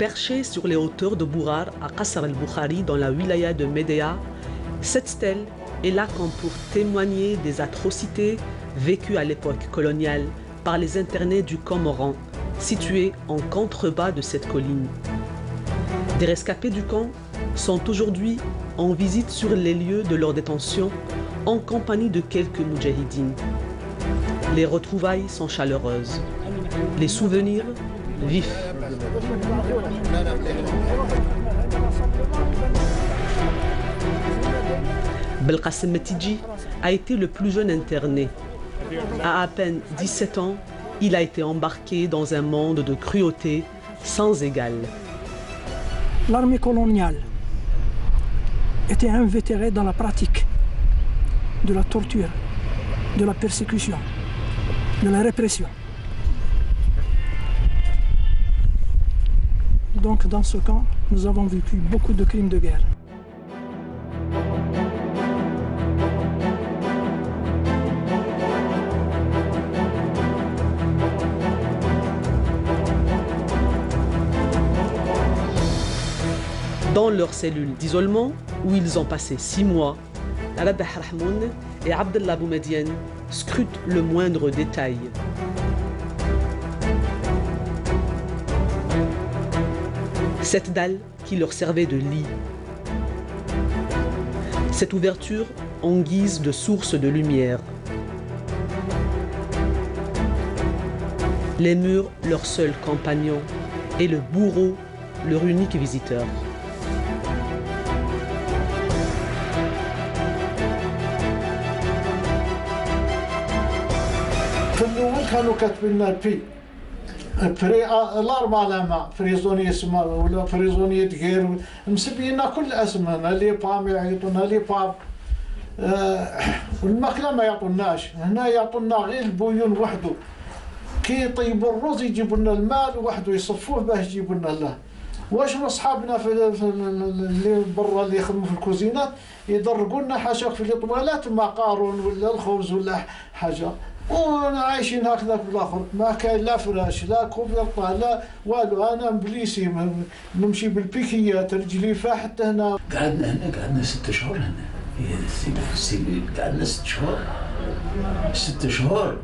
Perchée sur les hauteurs de Bourar à Qasr al-Bukhari dans la wilaya de Médéa, cette stèle est là comme pour témoigner des atrocités vécues à l'époque coloniale par les internés du camp Moran, situé en contrebas de cette colline. Des rescapés du camp sont aujourd'hui en visite sur les lieux de leur détention en compagnie de quelques moudjahidines. Les retrouvailles sont chaleureuses, les souvenirs vifs. Belkacem Metidji a été le plus jeune interné. À peine 17 ans, il a été embarqué dans un monde de cruauté sans égal. L'armée coloniale était invétérée dans la pratique de la torture, de la persécution, de la répression. Donc dans ce camp, nous avons vécu beaucoup de crimes de guerre. Dans leur cellule d'isolement, où ils ont passé 6 mois, Rabah Rahmoun et Abdallah Boumediene scrutent le moindre détail. Cette dalle qui leur servait de lit. Cette ouverture en guise de source de lumière. Les murs, leur seul compagnon, et le bourreau, leur unique visiteur. كانوا كاتبين لنا بري الارمالما فريزوني اسمها ولا فريزوني غير مسمينا كل اسمنا لي بام يعيطونا لي بام والماكله ما يعطوناش هنا يعطونا غير البويون وحده كي يطيبوا الرز يجيبوا لنا الماء وحده يصفوه باش يجيبوا لنا له واش اصحابنا في اللي برا اللي يخدموا في الكوزينات يدرقوا لنا حاشاك في الطوالات مقارون ولا الخبز ولا حاجه وعايشين هكذا بالاخر ما كاين لا فراش لا كوفرطه لا والو انا بليسي نمشي بالبيكيات رجلي فاحت هنا قعدنا 6 شهور هنا هي السيد قعدنا 6 شهور 6 شهور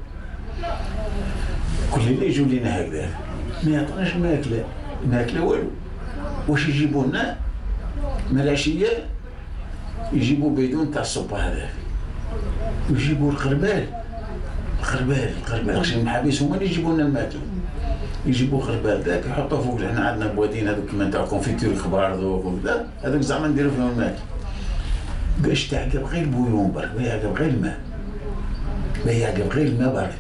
كل اللي يجوا لنا هكذا ما يعطوناش ماكله والو واش يجيبوا لنا من العشيه يجيبوا بيدون تاع الصبه هذاك ويجيبوا القربال عشان المحابيس هما اللي يجيبوا لنا الماكله يجيبوا خربال ذاك يحطوه فوق حنا عندنا بوادين هذوك كيما تاع كونفيتور كبار ذوك وكذا هذوك زعما نديروا فيهم الماكله باش تعقب غير البويون برك ما يعقب غير الماء برك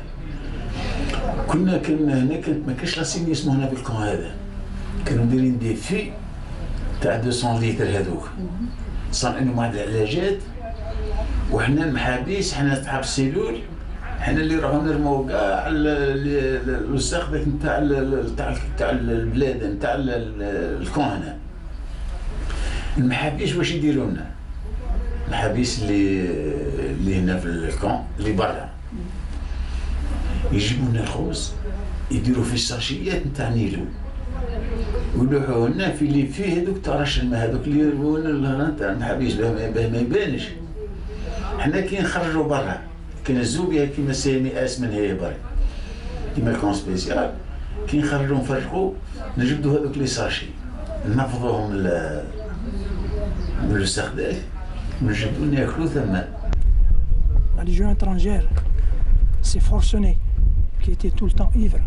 كنا هنا ما كاش لاسيني اسمه هنا في الكون هذا كانوا دايرين دي في تاع 200 لتر هذوك صانعين واحد العلاجات وحنا المحابيس حنا اصحاب السيلول حنا اللي راهو نرمو كاع الوساخ ذاك تاع البلاد نتاع الكون هنا المحابيس واش يديروا لنا المحابيس اللي هنا في الكون اللي برا يجيبوا لنا الخبز يديروا في الساشيات نتاع نيلو ويلوحوا لنا في اللي فيه هذوك تاع رش الماء هذوك اللي يرموا لنا تاع المحابيس باه ما يبانش حنا كي نخرجوا برا كاين الزوبيه كيما سامي اسمن هي برك كيما الكون سبيسيال كي نخرجوا نفرقوا نجبدوا هذوك لي ساشي نفضوهم من الوسخ ذاك ونجبدوا ناكلوا ثما. La Légion étrangère, ces forcenés qui étaient tout le temps ivres,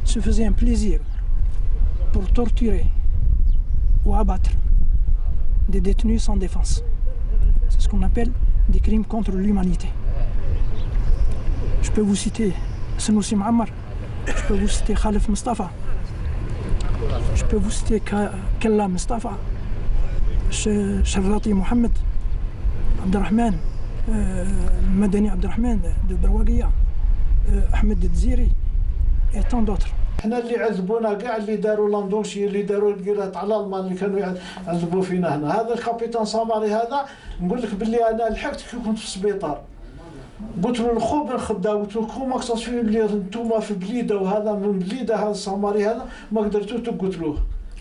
se faisaient un plaisir pour torturer ou abattre des détenus sans défense. C'est ce qu'on appelle des crimes contre l'humanité. Je peux vous citer Senoussi Mouammar, je peux vous citer Khalif Mustafa, je peux vous citer Kella Mustafa, Sharrati Mohamed, Abdelrahman, Madani Abdelrahman de Brouaguia, Ahmed Dziri et tant d'autres. احنا اللي عذبونا كاع اللي داروا لاندوشي اللي داروا القيرات على المان اللي كانوا يعذبوا فينا هنا هذا الكابيتان صاماري هذا نقول لك باللي انا لحقت كي كنت في السبيطار قلت له الخوب نخداو، قلت له كون ما قصص فيه بلي نتوما في بليده وهذا من بليده، هذا الصماري هذا ما قدرتوش تقتلوه،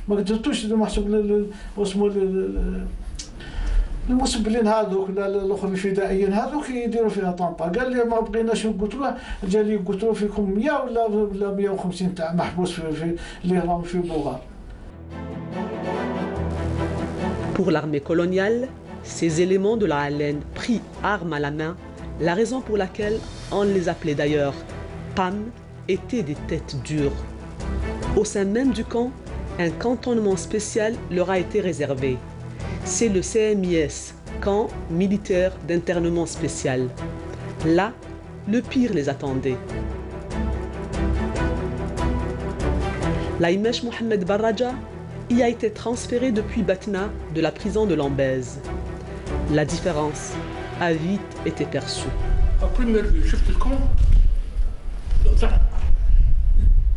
ما قدرتوش محسوب واسمه المسبلين هذوك الاخرين الفدائيين هذوك يديروا فيها طنطا. قال لي ما بغيناش نقتلوه، جا لي يقتلوا فيكم 100 ولا 150 تاع محبوس في اللي راهم في بوغار. Pour l'armée coloniale, ces éléments de la haleine pris armes à la main, la raison pour laquelle on les appelait d'ailleurs PAM, étaient des têtes dures. Au sein même du camp, un cantonnement spécial leur a été réservé. C'est le CMIS, camp militaire d'internement spécial. Là, le pire les attendait. Laïmesh Mohamed Barraja y a été transféré depuis Batna de la prison de Lambèze. La différence a vite été perçue. À première vue, شفت الكون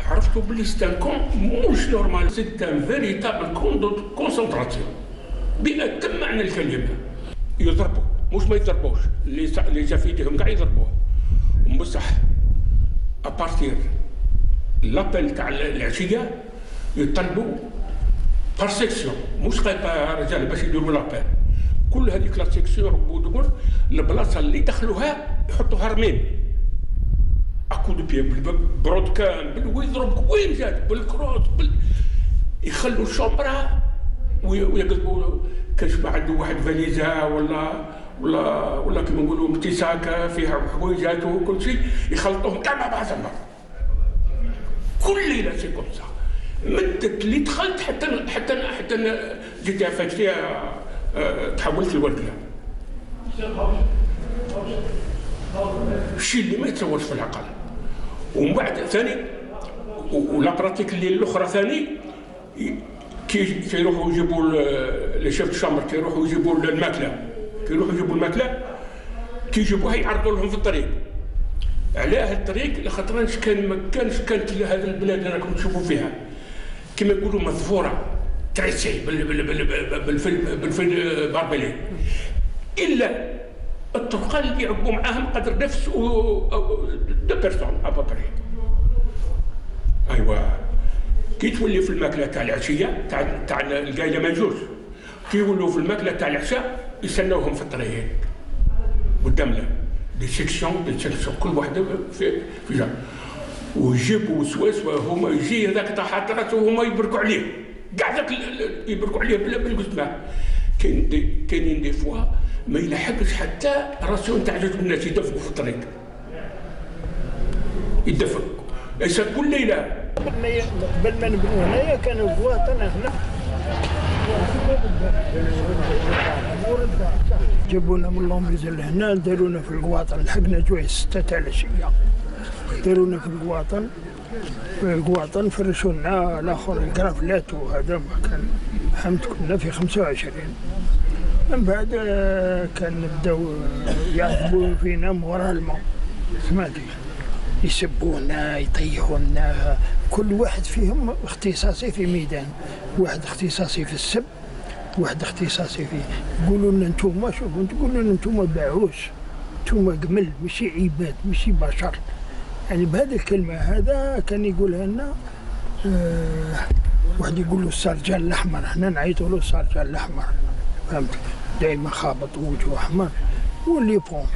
عرفتوا بلي سيت ان كون مش نورمال، سيت ان فيريتابل كون دو كونسنتراسيون بأتم معنى الكلمة. يضربوا مش ما يضربوش، اللي جا في يديهم كاع يضربوه. بصح ابارتير لابيل تاع العشية يطلبوا بار سيكسيون، مش غير رجال باش يديروا لابيل. كل هذيك لا سيكسيون ربو تقول البلاصه اللي دخلوها يحطوها رميم اكو دو بي برودكان ويضرب وين جات بالكروت يخلوا الشومبرا ويقلبوا كاش عنده واحد فاليزا ولا كيما نقولوا امتساكه فيها حوايجات وكل شيء يخلطوهم كاع مع بعض. كل ليله سي كوم سا مدت اللي دخلت حتى جيت عفاك فيها تحولت لورديه. الشيء اللي ما يتصورش في العقل. ومن بعد ثاني ولا براتيك اللي الاخرى ثاني كي يروحوا يجيبوا لي شيف الشامر، كي يروحوا يجيبوا الماكله كي يجيبوها يعرضوا لهم في الطريق. على هذا الطريق لخاطر كانت هذه البلاد اللي راكم تشوفوا فيها كما يقولوا مذفوره تريسي بالفيلم باربيلي، الا الطرقان اللي يعبوا معاهم قدر نفس دو بيرسون ابابري. ايوا كي تولي في الماكله تاع العشيه تاع القايله ما يجوش، كي يولوا في الماكله تاع العشاء يستناوهم في الطريق قدامنا دي سيكسيون كل واحده في جهه، ويجيبوا وسواس وهما يجي هذاك تاع حاطرات وهما يبركوا عليه كاع ذاك يبركوا عليه بالقسمه. كاينين دي فوا ما يلحقش حتى راسيون تاع جوج الناس يدفقوا في الطريق، يدفق كل ليله. قبل ما نبنوا هنايا كانوا قواطن هنا جابونا من لومبيز لهنا دارونا في القواطن، لحقنا جوي 6 تاع العشيه دارونا في القواطن فرشوا لنا الاخر الكرافلات وهذا ما كان فهمت. كنا في 25 من بعد كان بداو يعذبوا فينا من وراء الماء، سمعتي يسبونا يطيحونا. كل واحد فيهم اختصاصي في ميدان، واحد اختصاصي في السب، واحد اختصاصي في يقولوا لنا انتوما شوفوا تقولوا لنا انتوما باعوش، انتوما قمل ماشي عباد ماشي بشر. يعني بهذه الكلمه هذا كان يقولها لنا واحد يقول له السرجال الاحمر، احنا نعيطوا له السرجال الاحمر، فهمت؟ دائما خابط وجهه احمر. واللي بومب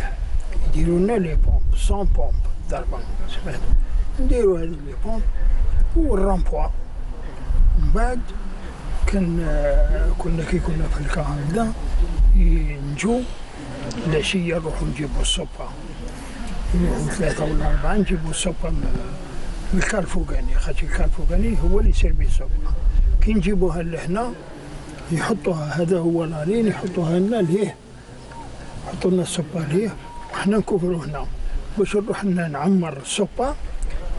يديروا لنا لي بومب 100 بومب ضربه، سمعت؟ نديروا هذه لي بومب والرامبوا. من بعد كنا كي كنا في الكهان هكذا نجو العشيه نروحوا نجيبوا السوبا، نروحوا 3 ولا 4 نجيبوا السوبا من الكالفوقاني، خاطر الكالفوقاني هو اللي يسير به السوبا. كي نجيبوها لهنا يحطوها، هذا هو لالين يحطوها لنا لهيه، يحطوا لنا السوبا لهيه وحنا نكفروا هنا. باش نروح لنا نعمر السوبا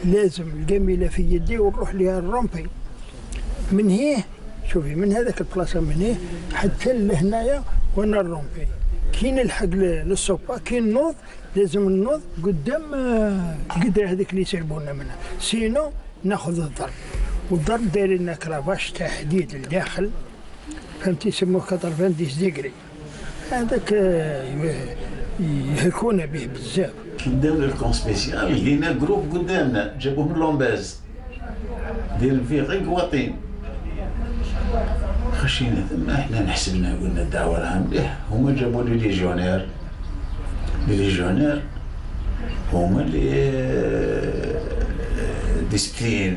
لازم القميله في يدي ونروح لها الرومبي من هيه، شوفي من هذاك البلاصه من هيه حتى لهنايا وانا الرومبي. كي نلحق للسوبا كي نوض لازم نوض قدام القدره هذيك اللي يسربونا منها، سينو ناخذ الضرب. والضرب دايرين لنا كرافاش تاع حديد لداخل، فهمتي؟ يسموه 90 ديجري. هذاك يهلكونا به بزاف. قدامنا الكون سبيسيال لقينا جروب قدامنا جابوه من لومباز داير فيه غير قواطين. خشينا ثم احنا نحسبنا قلنا الدعوه راها مليح. هما جابوا لي ليجيونير هما اللي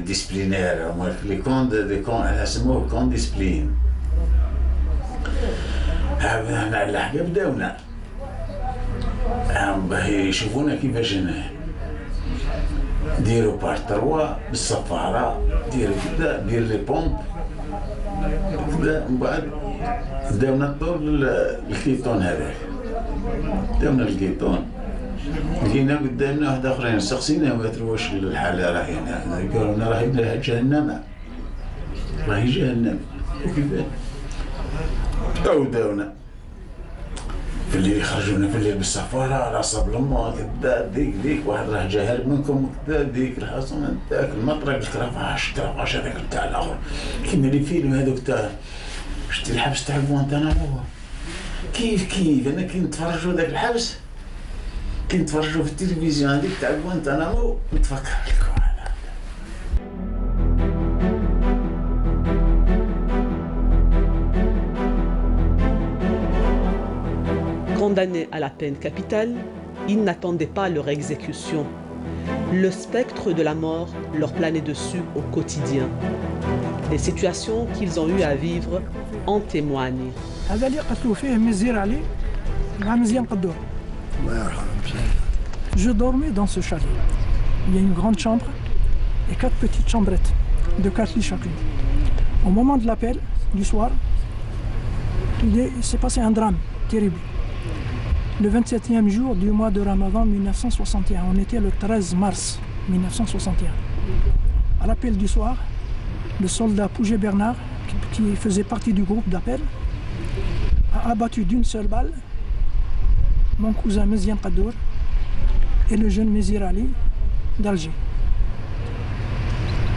ديسبلينير هما لي كون سموه كون ديسبلين. هذا على الحقيقة بداونا باه يشوفونا كيفاش ديروا بار 3 بالصفارة ديروا كذا دير لي بومب كذا. من بعد بداونا الطول الكيتون هذاك بداونا الكيتون. لقينا قدامنا واحد اخرين سقسيناهم قالوا واش الحالة راهي هنا؟ قالوا لنا راهي جهنم راهي جهنم. وكيفاه أو داونا في الليل يخرجونا في الليل بالسفارة على صاب لما كدا ديك واحد راه جا هارب منكم كدا ديك الحصن تاعك المطرق الكرافاش هذاك تاع الاخر كيما لي فيلم هذوك تاع شتي الحبس تاع غوانتانامو. كيف انا كي نتفرجوا ذاك الحبس كي نتفرجوا في التلفزيون هذيك تاع غوانتانامو نتفكر لكم. Condamnés à la peine capitale, ils n'attendaient pas leur exécution. Le spectre de la mort leur planait dessus au quotidien. Les situations qu'ils ont eu à vivre en témoignent. هذا اللي قتلوا فيه مزير علي مع مزيان قدور. الله يرحمه. Je dormais dans ce chalet. Il y a une grande chambre et 4 petites chambrettes de 4 lits chacune. Au moment de l'appel du soir, il s'est passé un drame terrible. Le 27e jour du mois de Ramadan 1961, on était le 13 mars 1961. À l'appel du soir, le soldat Pouget Bernard, qui faisait partie du groupe d'appel, a abattu d'une seule balle mon cousin Meziane Qadour et le jeune Mezir Ali d'Alger,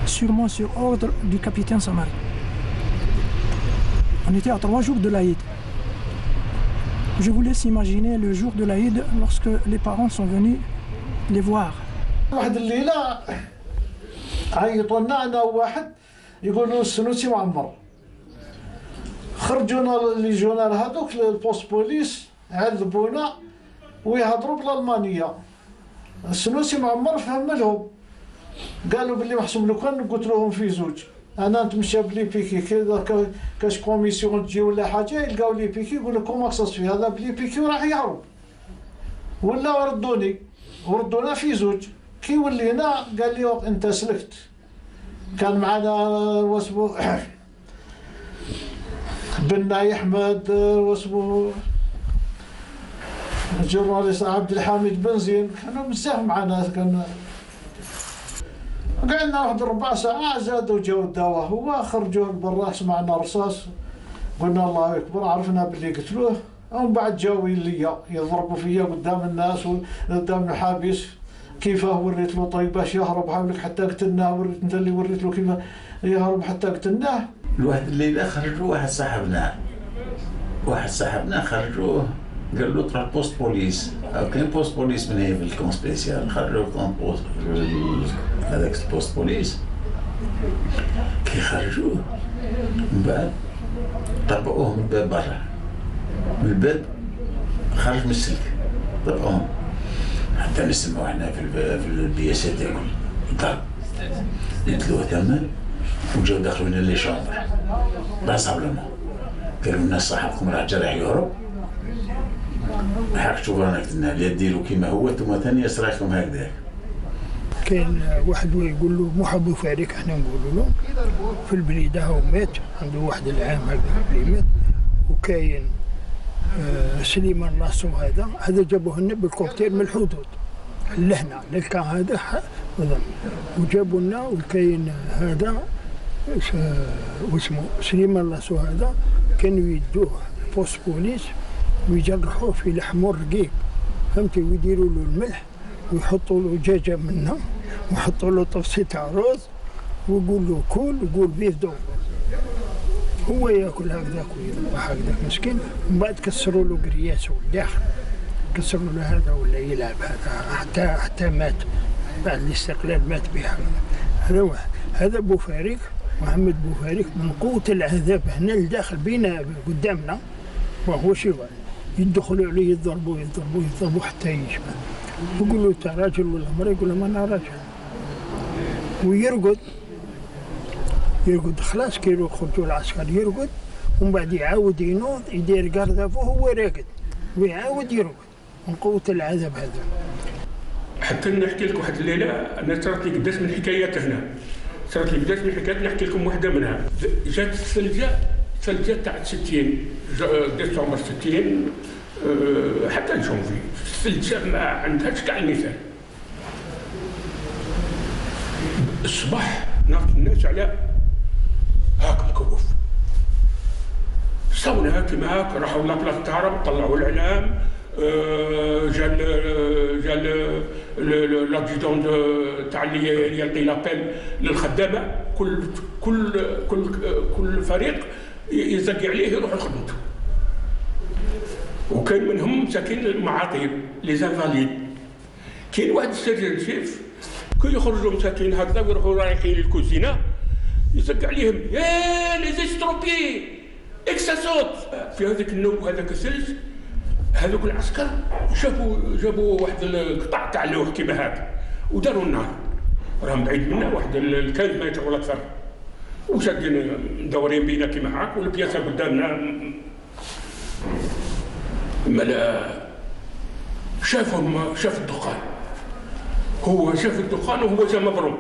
sûrement sur ordre du capitaine Samari. On était à 3 jours de l'Aïd. Je vous laisse imaginer le jour de l'Aïd lorsque les parents sont venus les voir. واحد الليلة عيطوا لنا أنا وواحد يقولوا السنوسي معمر. خرجونا الليجونير هذوك للبوست بوليس عذبونا ويهضروا بالألمانية. السنوسي معمر فهم لهم قالوا باللي محسوب لو كان قلت لهم في زوج. انا نتمشى بلي بيكي كذا كاش كوميسيون تجي ولا حاجه يلقاو لي بيكي يقول لك كوم اكسس في هذا بلي بيكي وراح يهرب ولا وردونا في زوج. كي ولينا قال لي انت سلكت. كان معنا واسمو بناي احمد واسمو الجورناليست عبد الحميد بنزين كانوا بزاف معنا. كان قعدنا واحد 4 ساعات زادوا جاو الدواء هو خرجوه برا سمعنا رصاص قلنا الله اكبر عرفنا باللي قتلوه. ومن بعد جاوا ليا يضربوا فيا قدام الناس وقدام الحابس كيفاه وريت له طيب باش يهرب حولك حتى قتلناه. وريت انت اللي وريت له كيف يهرب حتى قتلناه. الواحد الليله خرجوا واحد صاحبنا خرجوه قال له طلع بوست بوليس او كاين بوست بوليس من هي في الكون سبيسيال. خرجوا الكون بوست هذاك البوست بوليس كي خرجوه من بعد طبقوه من الباب برا من الباب خرج من السلك طبقوهم حتى نسمعوا احنا في البياسات ياكل ضرب قتلوه تمام. وجاو دخلوا لنا لي شومبر راسبلونا قالوا لنا صاحبكم راه جا راح يهرب حاجتوا رانا قلنا لا ديروا كيما هو ثم ثاني يسراكم هكذاك. كاين واحد يقول له محب فارق احنا نقولوا له في البليده هو مات عنده واحد العام هكذا اللي مات. وكاين سليمان لاسو هذا جابوه لنا بالكوكتيل من الحدود لهنا للكان هذا وجابوا لنا. وكاين هذا واسمه سليمان لاسو هذا كانوا يدوه بوست بوليس ويجرحوه في لحم رقيق فهمتي ويديروا له الملح ويحطوا له دجاجه منها ويحطوا له طفسه تاع رز ويقول له كل ويقول بيه دور هو ياكل هكذاك ويذبح هكذاك مسكين. من بعد كسروا له قرياسه والداخل كسروا له هذا ولا يلعب هذا حتى مات بعد الاستقلال مات بها. هذا واحد. هذا بوفاريق محمد بوفاريق من قوة العذاب هنا لداخل بينا قدامنا وهو شغال يدخلوا عليه يضربوا حتى يشبع. يقولوا انت راجل ولا مرة؟ يقول لهم انا راجل. ويرقد خلاص كي يخرجوا العسكر يرقد ومن بعد يعاود ينوض يدير قردافو وهو راقد ويعاود يرقد من قوة العذاب هذا. حتى نحكي لك واحد الليله انا صارت لي قداش من حكايات هنا، صارت لي قداش من حكايات نحكي لكم واحده منها. جات الثلجه تاع 60 ديسمبر 60 حتى لجونفي، الثلجه ما عندهاش كاع المثال. الصباح ناخذ الناس على هاك مكوف صونا كيما هاك، راحوا لابلاص الهرم طلعوا الاعلام، جا لادجيدون تاع اللي يلقي لابيل للخدامه، كل فريق يزقي عليه يروح لخدمته. وكان منهم مساكين المعاطيب لي زانفاليد. كاين واحد السيرجن شيف كي يخرجوا مساكين هكذا ويروحوا رايحين للكوزينه يزق عليهم يا لي زيستروبي اكساسوت. في هذاك النوم هذاك الثلج هذوك العسكر جابوا واحد القطع تاع اللوح كيما هاك وداروا النار، راهم بعيد منا واحد 15 متر ولا اكثر، وشادين مدورين بينا كيما هاك والبياسه قدامنا. ملا شاف الدخان، هو شاف الدخان وهو جا مبروم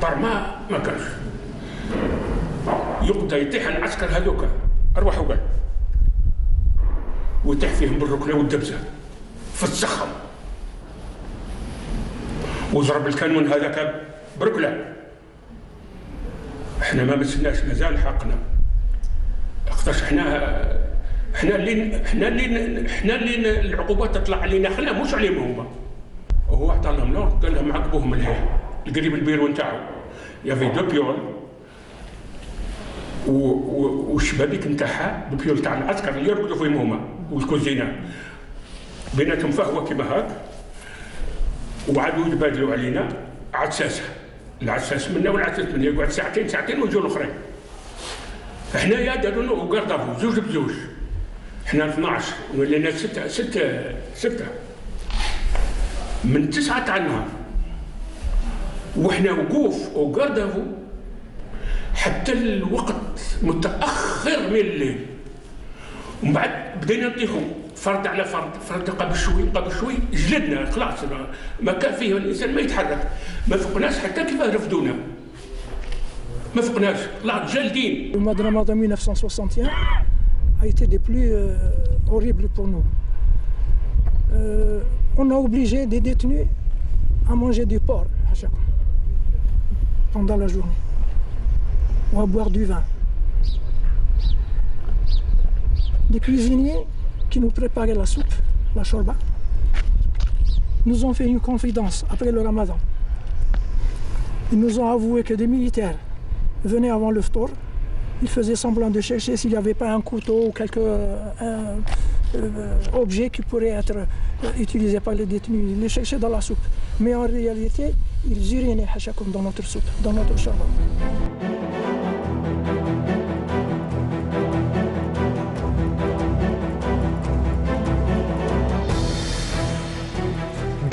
برما ما كانش يقدر يطيح العسكر هذوك ارواحوا قال ويطيح فيهم بالركله والدبزه فسخهم وضرب الكانون هذاك بركله. احنا ما مسناش مازال حقنا، خاطرش احنا اللي العقوبات تطلع علينا احنا مش عليهم هما. وهو عطى لهم لور قال لهم عاقبوهم الهيه القريب البيرو نتاعو يافي دو بيول والشبابيك نتاعها البيول تاع العسكر اللي يرقدوا فيهم هما والكوزينه بيناتهم فهوه كيما هاك، وعادوا يتبادلوا علينا عساسه، العساس منا والعساس منا يقعد ساعتين ويجوا الاخرين. حنايا داروا لنا وقردافو زوج بزوج، حنا 12 ولينا ستة من 9 تاع النهار، وحنا وقوف وقردافو حتى الوقت متاخر من الليل. ومن بعد بدينا نطيحوا فرد على فرد قبل شوي جلدنا خلاص ما كان فيه الانسان ما يتحرك، ما فقناش حتى كيفاه رفدونا ما فقناش طلعت جالدين. Le mois de Ramadan 1961 a été des plus horribles pour nous. On a obligé des détenus à manger du porc à chaque fois, pendant la journée, ou à boire du vin. Des cuisiniers qui nous préparaient la soupe, la shorba, nous ont fait une confidence après le Ramadan. Ils nous ont avoué que des militaires venaient avant le ftour, ils faisaient semblant de chercher s'il n'y avait pas un couteau ou quelque objet qui pourrait être utilisé par les détenus. Ils les cherchaient dans la soupe. Mais en réalité, ils urinaient hachakoum dans notre soupe, dans notre shorba.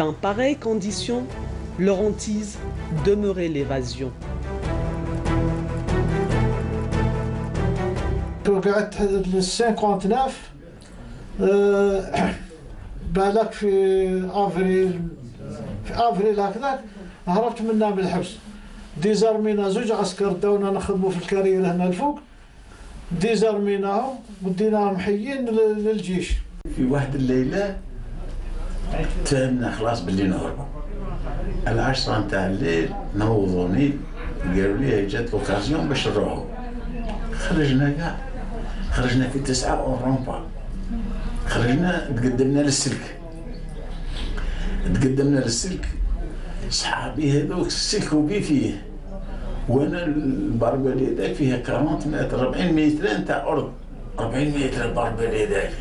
Dans pareilles conditions, leur hantise demeurait l'évasion. وقعدت 59 بالك في افريل هكذاك هربت منا من الحبس. ديزارمينا زوج عسكر داونا نخدموا في الكارير هنا الفوق، ديزارميناهم وديناهم محيين للجيش. في واحد الليله تفهمنا خلاص باللي نهربوا. 10 نتاع الليل نوضوني قالوا لي جات لوكازيون باش نروحوا. خرجنا في 9 اورامبا، خرجنا تقدمنا للسلك صحابي هذوك السلك بي فيه، وانا البربلي هذاك فيها 40 متر 40 متر نتاع ارض، 40 متر البربلي هذاك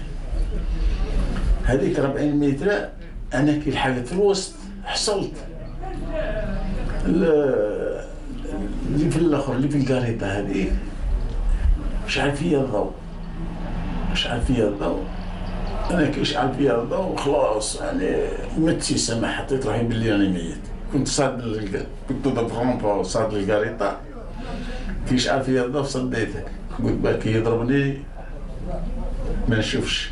هذيك 40 متر انا كي لحقت في الوسط حصلت اللي في الاخر اللي في الكاريطه هذيك شعل فيا الضوء، شعل فيا الضوء، انا كي شعل فيا الضوء خلاص يعني مت في السما، حطيت روحي باللي راني ميت. كنت كنت ضرب صاد الكاريطه كي شعل فيا الضوء صديته، قلت باكي يضربني ما نشوفش.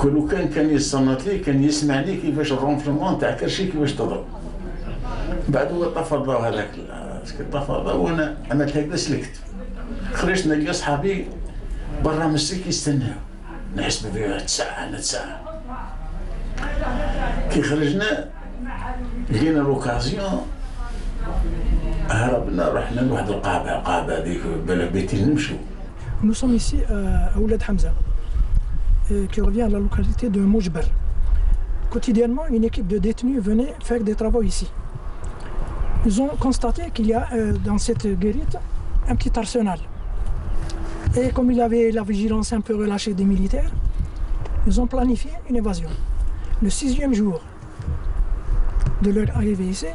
كل كان يصنت لي كان يسمعني كيفاش الرونفلمون تاع كرشي كيفاش تضرب. بعد هو طفى الضوء هذاك، طفى الضوء وانا عملت هكذا سلكت. خرجت نلقى صحابي برا من السلك يستناو، نحسب فيها تسعة تسعة. كي خرجنا لقينا لوكازيون هربنا رحنا لواحد القابة هذيك بالك بيتين نمشوا. Nous sommes ici à Ouled Hamza, qui revient à la localité de Moujber. Quotidiennement, une équipe de détenus venait faire des travaux ici. Ils ont constaté qu'il y a dans cette guérite un petit arsenal. Et comme il y avait la vigilance un peu relâchée des militaires, ils ont planifié une évasion. Le 6e jour de leur arrivée ici,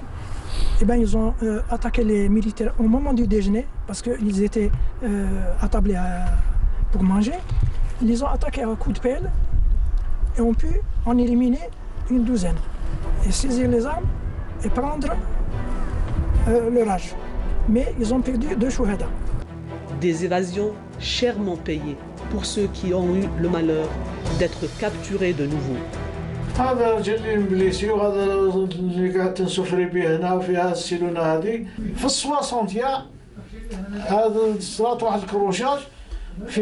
eh ben, ils ont attaqué les militaires au moment du déjeuner, parce qu'ils étaient attablés pour manger. Ils les ont attaqués à coups de pelle et ont pu en éliminer une douzaine. Et saisir les armes et prendre leur âge. Mais ils ont perdu 2 chouhada. Des évasions chèrement payées pour ceux qui ont eu le malheur d'être capturés de nouveau. هذا جلي انجليزي وهذا اللي قاعد تنسفري به هنا وفي هذه السيلونه هذه في السواسونتيا. هذا صرات واحد الكروشاج في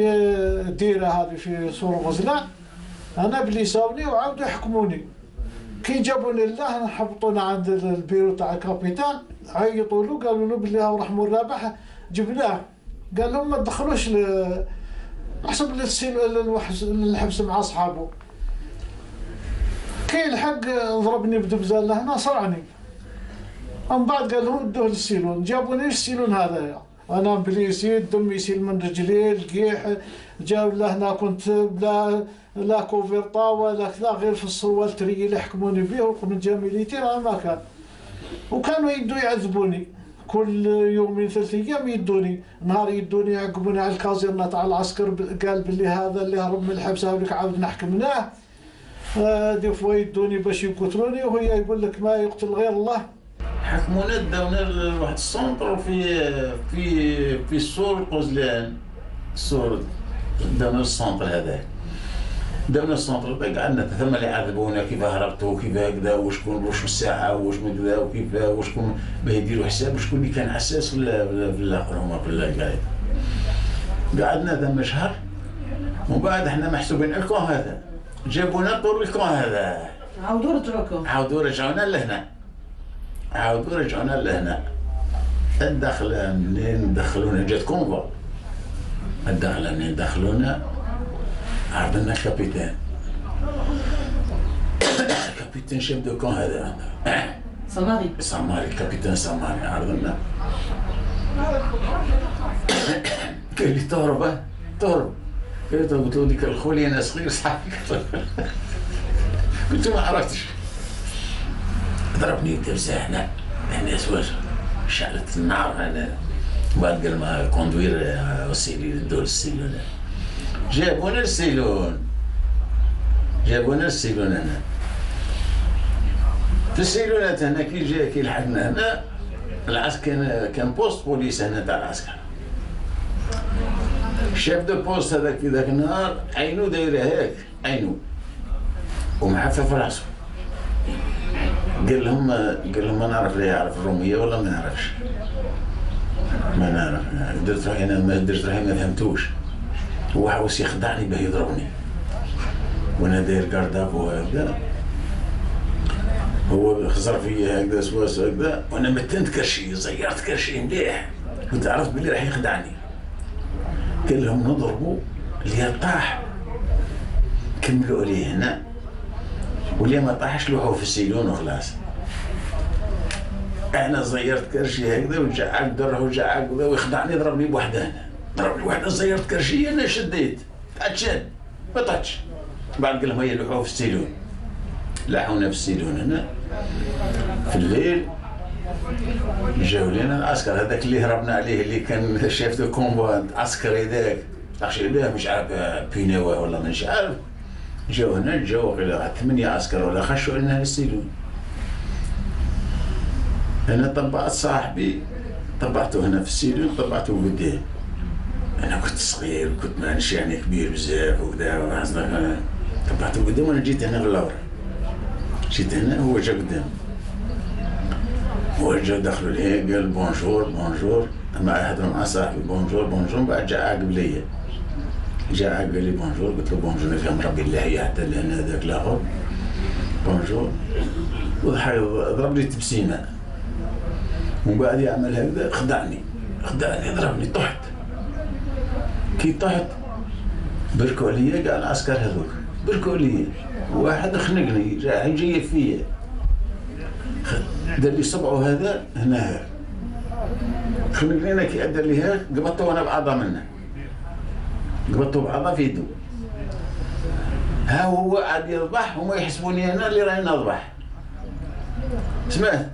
الديره هذه في سور غزلان. انا بلي صابني وعاودوا يحكموني. كي جابوني الله حبطونا عند البيرو تاع الكابيتان، عيطوا له قالوا له بلي هاو رحموا الرابح جبناه. قال لهم ما تدخلوش احسب الحبس مع اصحابه. كي الحق ضربني بدبزه لهنا صرعني. من بعد قال لهم ادوه للسيلون، جابوني السيلون هذايا انا بليسي الدم يسيل من رجلي القيح. جاب لهنا كنت لا كوفرطا ولا كذا غير في السروال تري اللي حكموني به وقمت جا ميليتير على ما كان. وكانوا يدوا يعذبوني كل يومين 3 أيام يدوني، نهار يدوني يعقبوني على الكازيرنا تاع العسكر. قال باللي هذا اللي هرب من الحبس هذاك عاود نحكمناه. دي فوا يدوني باش يقتلوني وهي يقول لك ما يقتل غير الله. حكمونا داونا لواحد السونتر في سور قزلان، سور داونا السونتر هذاك. داونا السونتر هذاك قعدنا ثم اللي عذبونا كيف هربتوا كيف هكذا وشكون واش الساعه واش من كذا وكيف وشكون باه يديروا حساب وشكون اللي كان حساس في الاخر هما في القاعده. قعدنا ثم شهر ومن بعد احنا محسوبين الكون هذا. جابونا طول الكون هذا. عاودوا رجعونا لهنا. الدخله منين دخلونا جات كونفو. الدخله منين دخلونا عرضنا الكابيتان. كابيتان شيف دو كون هذا ساماري كابيتان ساماري عرضنا. قال لي تهرب قلت له ديك الخولي انا صغير صحابي. قلت ما عرفتش. ضربني دبزه هنا سواش شعلت النار هنا. بعد قال ما كوندوير وسيلي دور السيلون. جابونا السيلون هنا. في السيلونات هنا كي لحقنا هنا العسكر كان بوست بوليس هنا تاع العسكر. شاف دو بوست هذاك في ذاك النهار عينو دايره هيك عينو ومحفف راسه. قال لهم ما نعرف لا يعرف الروميه ولا ما نعرفش. ما نعرف درت روحي انا ما فهمتوش. هو حاوس يخدعني باه يضربني وانا داير كاردافو هكذا. هو خزر فيا هكذا سواس هكذا وانا متنت كرشي زيرت كرشي مليح. كنت عرفت بلي راح يخدعني. قال لهم نضربوا اللي طاح كملوا عليه هنا واللي ما طاحش لوحوه في السيلون وخلاص. انا زيرت كرشي هكذا وجعك دره وجعك ويخدعني ضربني بوحده هنا. ضربني بوحده زيرت كرشي انا شديت اتشد ما طاتش. بعد قال لهم هيا لوحوه في السيلون. لاحونا في السيلون هنا في الليل. جاو لنا العسكر هذاك اللي هربنا عليه اللي كان شاف دو كومبا عسكري ذاك تاخشي عليه مش عارف بيناوه ولا مش عارف. جاو هنا جاو غير 8 عسكر ولا خشوا لنا السيلون. انا طبعت صاحبي طبعته هنا في السيلون طبعته قدام. انا كنت صغير وكنت مانيش يعني كبير بزاف وكذا طبعته قدام وانا جيت هنا غلور. جيت هنا هو جا قدام. هو جا دخلوا ليه قال بونجور بونجور مع هضروا مع صاحبي بونجور بونجور بعد جا عاقب ليا. جا عاقب لي بونجور قلت له بونجور نفهم ربي الله حتى لهنا هذاك الاخر بونجور وضحك ضرب لي تبسيمه. ومن بعد يعمل هكذا خدعني ضربني طحت. كي طحت بركوا عليا كاع العسكر هذوك بركوا عليا. واحد خنقني راح يجي فيا دار لي صبعه هذا هنا خنقني انا كي دار لي هاك قبضته انا بعضه منه قبضته بعضه في يدو. ها هو عاد يذبح وما يحسبوني انا اللي راني نذبح. سمعت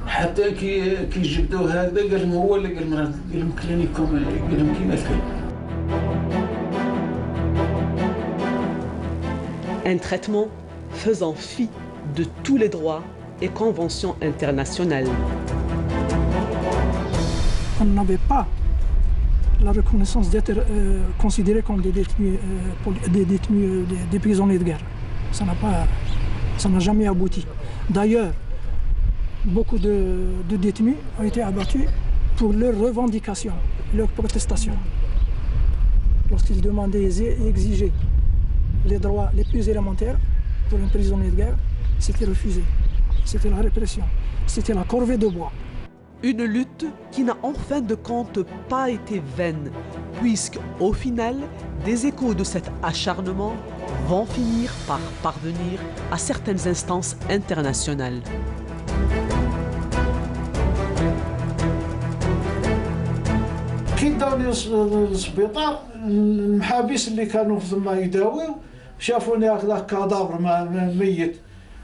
حتى كي جبدوه هكذا قال لهم هو اللي قال مرات قال لهم كلانيكم قال لهم كيما الكل. Un traitement faisant fi de tous les droits et conventions internationales. On n'avait pas la reconnaissance d'être considérés comme des détenus, des prisonniers de guerre. Ça n'a jamais abouti. D'ailleurs, beaucoup de détenus ont été abattus pour leurs revendications, leurs protestations. Lorsqu'ils demandaient et exigeaient les droits les plus élémentaires pour un prisonnier de guerre, c'était refusé. C'était la répression. C'était la corvée de bois. Une lutte qui n'a en fin de compte pas été vaine, puisque au final, des échos de cet acharnement vont finir par parvenir à certaines instances internationales. كي داوني للسبيطار المحابس اللي كانوا ثما يداويو شافوني هكذا كادافر ميت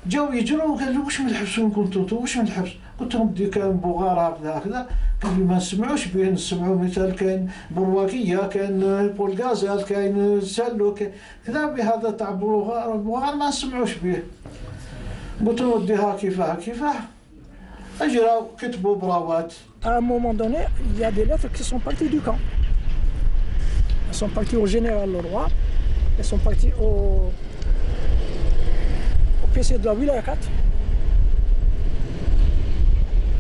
جاو يجروا قالوا واش من الحبس وين كنتوا انتم واش من الحبس؟ قلت لهم بدي كان بوغار هكذا قال لي ما نسمعوش به نسمعوا مثال كاين برواكيه كاين بولغازال كاين سالو كذا بهذا تاع بوغار ما نسمعوش به. قلت لهم وديها كيفاه اجراو كتبوا براوات. À un moment donné, il y a des lettres qui sont parties du camp. Elles sont parties au général Leroy, elles sont parties au PC de la Wilaya 4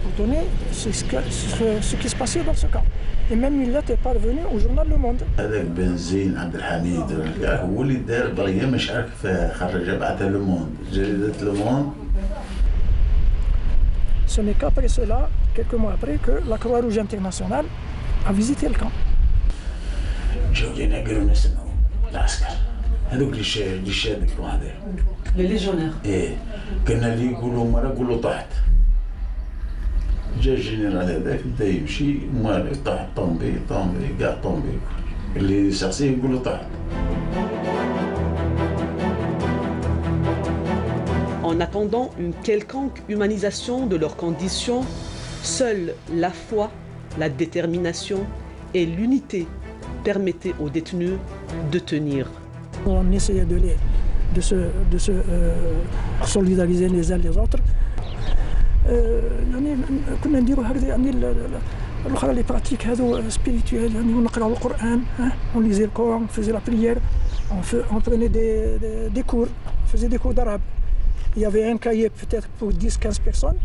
pour donner ce qui se passait dans ce camp. Et même une lettre est parvenue au journal Le Monde. هذاك بنزين عبد الحميد هو اللي دار بريه مش عارف خرجها بعثها لو موند جريدة لو موند. Ce n'est qu'après cela, quelques mois après, que la Croix-Rouge internationale a visité le camp. جاو لينا قالوا لنا سمعوا العسكر هذوك اللي شادكوا هذاك Les légionnaires. ايه كنا اللي يقولوا مرة قولوا طحت. جا الجنرال هذاك بدا يمشي مالي طاح طومبي كاع طومبي اللي يسقسيه يقولوا طحت. En attendant une quelconque humanisation de leurs conditions, seule la foi, la détermination et l'unité permettaient aux détenus de tenir. On essayait de se solidariser les uns les autres. يعني كنا نديروا هكذا يعني الاخرى لي براتيك هذو سبيريتويل يعني نقراو القران on lisait le Coran, on faisait la prière, on prenait des cours, on faisait des cours d'arabe. Il y avait un cahier peut-être pour 10-15 personnes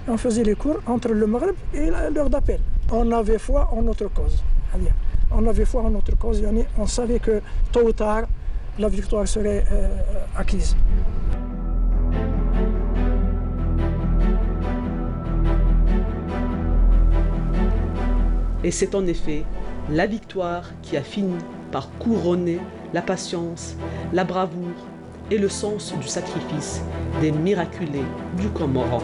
et on faisait les cours entre le Maghreb et l'heure d'appel. On avait foi en notre cause. On avait foi en notre cause, on savait que tôt ou tard la victoire serait acquise. Et c'est en effet la victoire qui a fini par couronner la patience, la bravoure et le sens du sacrifice des miraculés du Comoran.